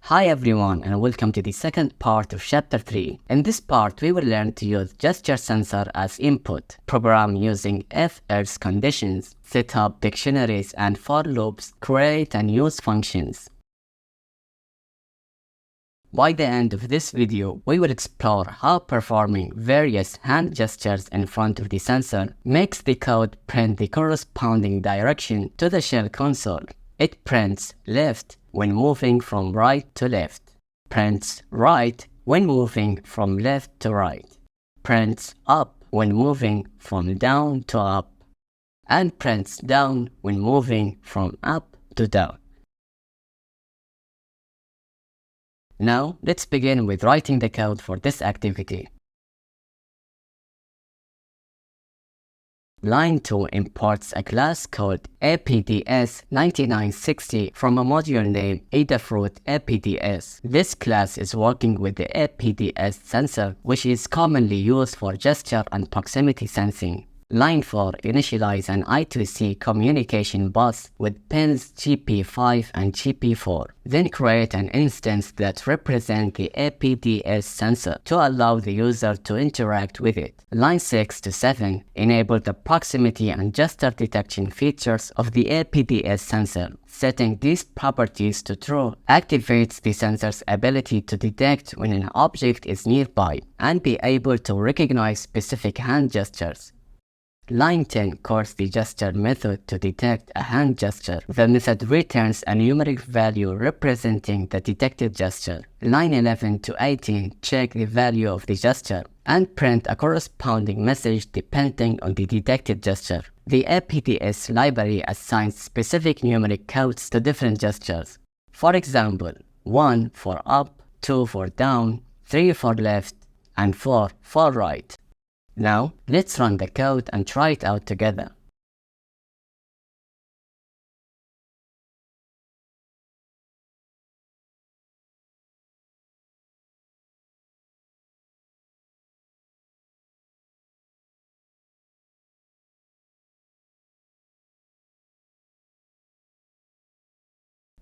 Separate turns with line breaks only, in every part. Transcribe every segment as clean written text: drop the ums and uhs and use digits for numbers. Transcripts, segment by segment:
Hi everyone and welcome to the second part of chapter 3. In this part we will learn to use gesture sensor as input, program using if-else conditions, set up dictionaries and for loops, create and use functions. By the end of this video, we will explore how performing various hand gestures in front of the sensor makes the code print the corresponding direction to the shell console. It prints left when moving from right to left, prints right when moving from left to right, prints up when moving from down to up, and prints down when moving from up to down. Now, let's begin with writing the code for this activity. Line 2 imports a class called APDS9960 from a module named Adafruit APDS. This class is working with the APDS sensor, which is commonly used for gesture and proximity sensing. Line 4 initialize an I2C communication bus with pins GP5 and GP4. Then create an instance that represents the APDS sensor to allow the user to interact with it. Line 6 to 7 enable the proximity and gesture detection features of the APDS sensor. Setting these properties to true activates the sensor's ability to detect when an object is nearby and be able to recognize specific hand gestures. Line 10 calls the gesture method to detect a hand gesture. The method returns a numeric value representing the detected gesture. Line 11 to 18 check the value of the gesture and print a corresponding message depending on the detected gesture. The APDS library assigns specific numeric codes to different gestures. For example, 1 for up, 2 for down, 3 for left, and 4 for right. Now, let's run the code and try it out together.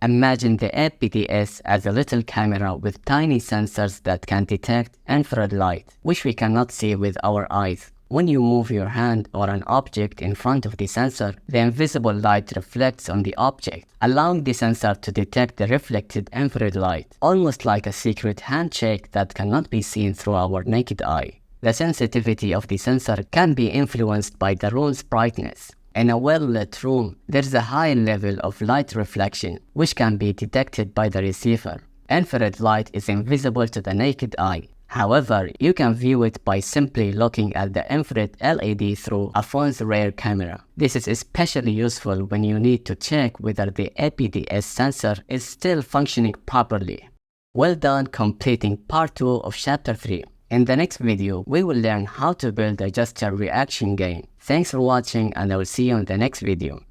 Imagine the APDS as a little camera with tiny sensors that can detect infrared light, which we cannot see with our eyes. When you move your hand or an object in front of the sensor, the invisible light reflects on the object, allowing the sensor to detect the reflected infrared light, almost like a secret handshake that cannot be seen through our naked eye. The sensitivity of the sensor can be influenced by the room's brightness. In a well-lit room, there is a high level of light reflection, which can be detected by the receiver. Infrared light is invisible to the naked eye. However, you can view it by simply looking at the infrared LED through a phone's rear camera. This is especially useful when you need to check whether the APDS sensor is still functioning properly. Well done completing part 2 of chapter 3. In the next video, we will learn how to build a gesture reaction game. Thanks for watching and I will see you in the next video.